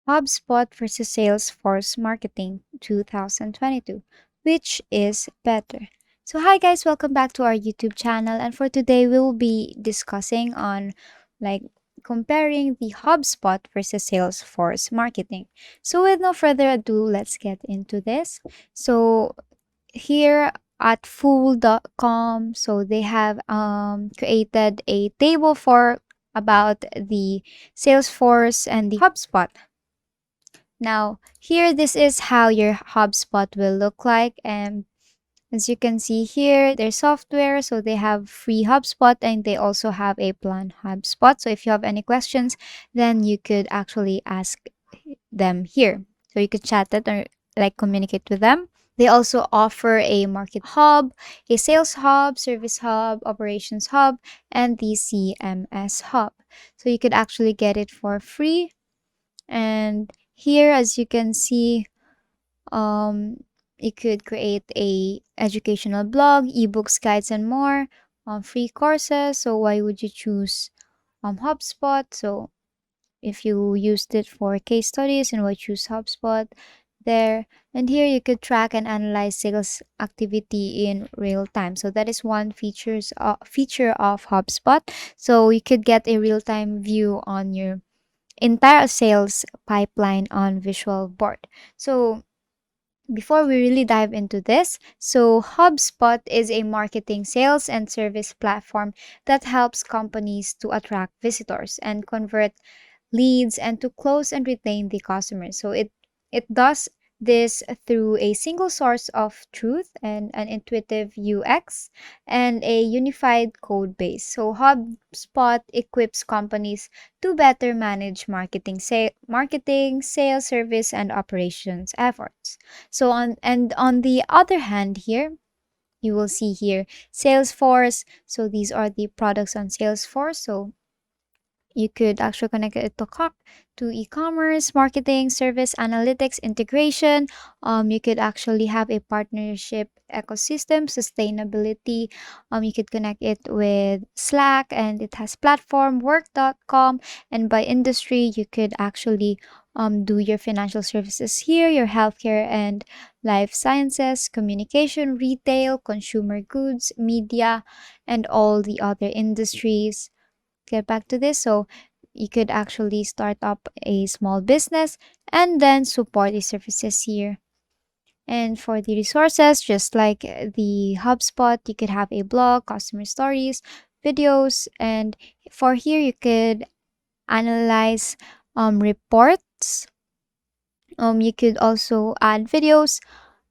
HubSpot versus Salesforce Marketing 2022. Which is better? So hi guys, welcome back to our YouTube channel, and for today we will be discussing on like comparing the HubSpot versus Salesforce Marketing. So with no further ado, let's get into this. So here at fool.com, so they have created a table for about the Salesforce and the HubSpot. Now, here, this is how your HubSpot will look like. And as you can see here, their software. So they have free HubSpot and they also have a plan HubSpot. So if you have any questions, then you could actually ask them here. So you could chat it or like communicate with them. They also offer a market hub, a sales hub, service hub, operations hub, and the CMS hub. So you could actually get it for free. And here, as you can see, um, you could create a educational blog, ebooks, guides, and more, free courses. So why would you choose HubSpot? So if you used it for case studies, and why choose HubSpot there. And here you could track and analyze sales activity in real time. So that is one feature of HubSpot. So you could get a real time view on your entire sales pipeline on visual board. So before we really dive into this, so HubSpot is a marketing, sales, and service platform that helps companies to attract visitors and convert leads and to close and retain the customers. So it does this through a single source of truth and an intuitive UX and a unified code base. So HubSpot equips companies to better manage marketing, sales, service, and operations efforts. So on the other hand here, you will see here Salesforce. So these are the products on Salesforce. So you could actually connect it to e-commerce, marketing, service, analytics, integration. You could actually have a partnership ecosystem, sustainability. You could connect it with Slack, and it has platform, work.com, and by industry, you could actually do your financial services here, your healthcare and life sciences, communication, retail, consumer goods, media, and all the other industries. Get back to this. So you could actually start up a small business and then support the services here. And for the resources, just like the HubSpot, you could have a blog, customer stories, videos, and for here you could analyze reports. You could also add videos,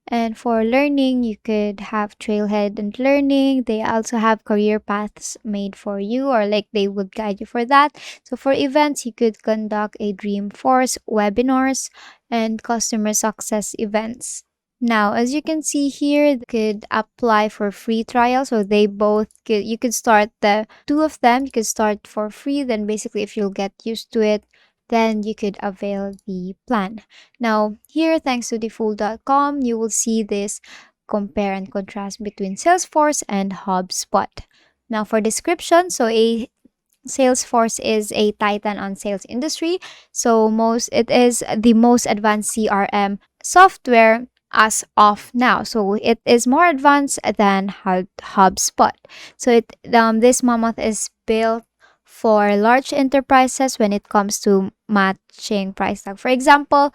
and for learning, you could have Trailhead and Learning. They also have career paths made for you, or like they would guide you for that. So for events, you could conduct a Dreamforce webinars and customer success events. Now, as you can see here, you could apply for free trial. So they both could, you could start the two of them. You could start for free. Then basically, if you'll get used to it, then you could avail the plan. Now, here, thanks to thefool.com, you will see this compare and contrast between Salesforce and HubSpot. Now, for description, so a Salesforce is a titan on sales industry. So it is the most advanced CRM software as of now. So it is more advanced than HubSpot. So this mammoth is built for large enterprises when it comes to matching price tag. For example,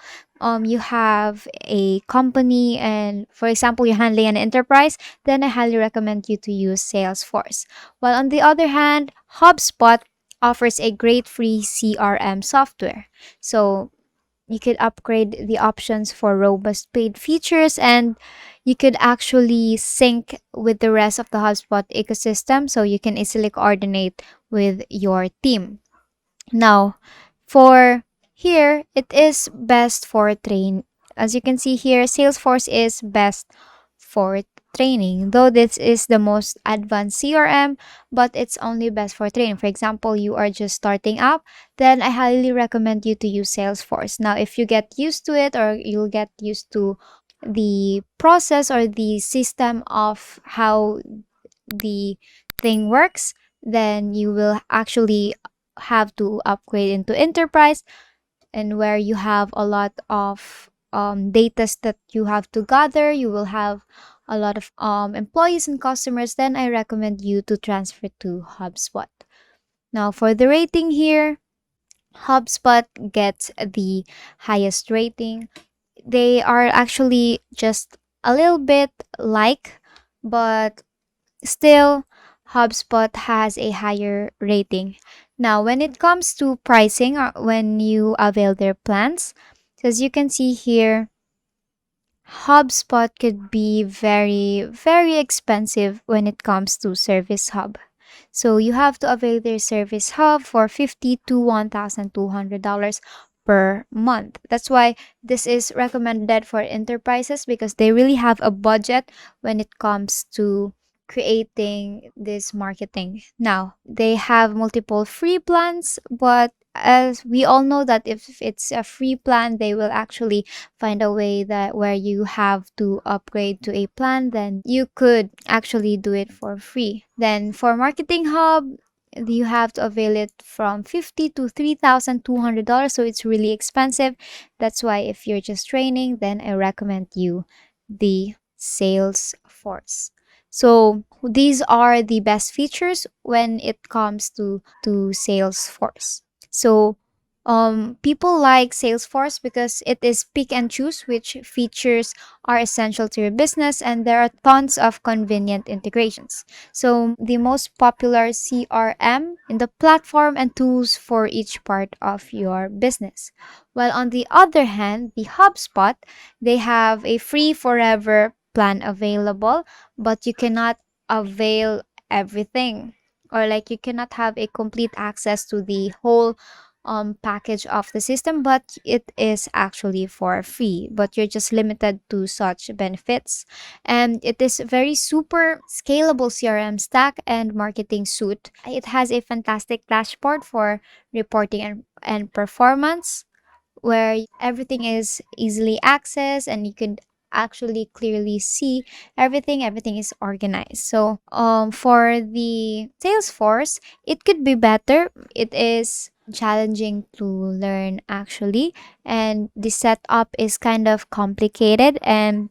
you have a company, and for example, you're handling an enterprise, then I highly recommend you to use Salesforce. While on the other hand, HubSpot offers a great free CRM software. So you could upgrade the options for robust paid features, and you could actually sync with the rest of the HubSpot ecosystem so you can easily coordinate with your team. Now, for here, it is best for train. As you can see here, Salesforce is best for training, though this is the most advanced CRM, but it's only best for training. For example, you are just starting up, then I highly recommend you to use Salesforce. Now, if you get used to it, or you'll get used to the process or the system of how the thing works, then you will actually have to upgrade into enterprise. and where you have a lot of data that you have to gather, you will have a lot of employees and customers, then I recommend you to transfer to HubSpot. Now, for the rating here, HubSpot gets the highest rating. They are actually just a little bit like, but still, HubSpot has a higher rating. Now, when it comes to pricing, when you avail their plans, as you can see here, HubSpot could be very, very expensive when it comes to Service Hub. So you have to avail their Service Hub for $50 to $1,200 per month. That's why this is recommended for enterprises because they really have a budget when it comes to creating this marketing. Now, they have multiple free plans, but as we all know that if it's a free plan, they will actually find a way that where you have to upgrade to a plan, then you could actually do it for free. Then for Marketing Hub, you have to avail it from $50 to $3,200, so it's really expensive. That's why if you're just training, then I recommend you the Salesforce. So these are the best features when it comes to Salesforce. So people like Salesforce because it is pick and choose which features are essential to your business, and there are tons of convenient integrations. So the most popular CRM in the platform and tools for each part of your business. While on the other hand, the HubSpot, they have a free forever plan available, but you cannot avail everything, or like you cannot have a complete access to the whole package of the system, but it is actually for free, but you're just limited to such benefits. And it is very super scalable CRM stack and marketing suite. It has a fantastic dashboard for reporting and performance, where everything is easily accessed and you can actually clearly see everything is organized. So for the Salesforce, it could be better. It is challenging to learn actually, and the setup is kind of complicated, and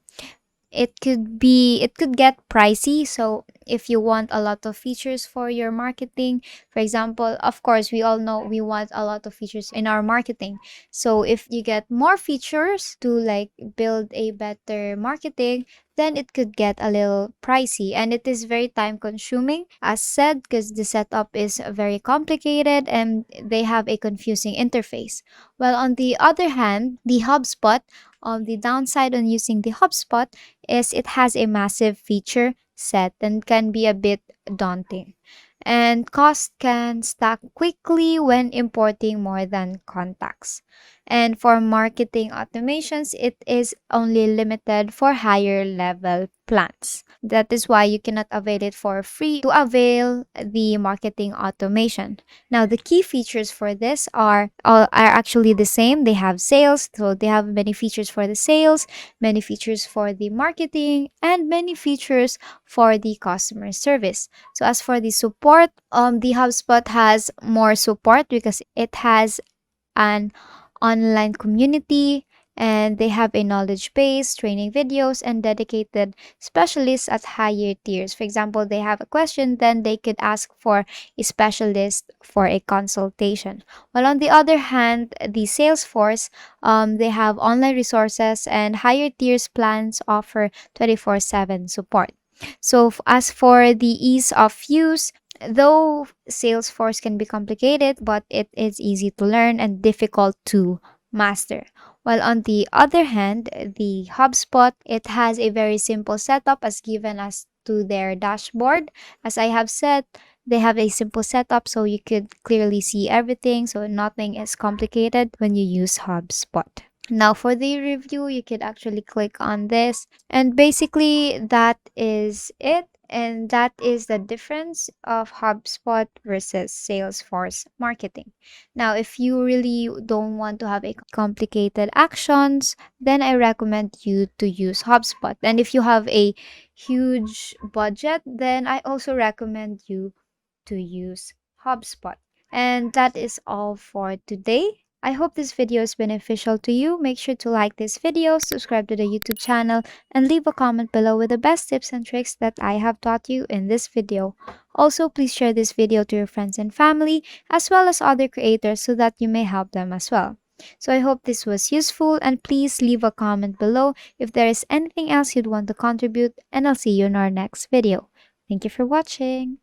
it could get pricey. So if you want a lot of features for your marketing, for example, of course we all know we want a lot of features in our marketing. So if you get more features to like build a better marketing, then it could get a little pricey, and it is very time consuming as said because the setup is very complicated and they have a confusing interface. Well, on the other hand, the HubSpot, the downside on using the HubSpot is it has a massive feature set and can be a bit daunting. And cost can stack quickly when importing more than contacts. And for marketing automations, it is only limited for higher level plans. That is why you cannot avail it for free to avail the marketing automation. Now, the key features for this are actually the same. They have sales, so they have many features for the sales, many features for the marketing, and many features for the customer service. So as for the support, the HubSpot has more support because it has an online community, and they have a knowledge base, training videos, and dedicated specialists at higher tiers. For example, they have a question, then they could ask for a specialist for a consultation. While on the other hand, the Salesforce, they have online resources, and higher tiers plans offer 24/7 support. So as for the ease of use, though Salesforce can be complicated, but it is easy to learn and difficult to master. While on the other hand, the HubSpot, it has a very simple setup as given as to their dashboard. As I have said, they have a simple setup so you could clearly see everything, so nothing is complicated when you use HubSpot. Now for the review, you could actually click on this, and basically that is it. And that is the difference of HubSpot versus Salesforce marketing. Now, if you really don't want to have a complicated actions, then I recommend you to use HubSpot. And if you have a huge budget, then I also recommend you to use HubSpot. And that is all for today. I hope this video is beneficial to you. Make sure to like this video, subscribe to the YouTube channel, and leave a comment below with the best tips and tricks that I have taught you in this video. Also, please share this video to your friends and family as well as other creators so that you may help them as well. So I hope this was useful, and please leave a comment below if there is anything else you'd want to contribute, and I'll see you in our next video. Thank you for watching.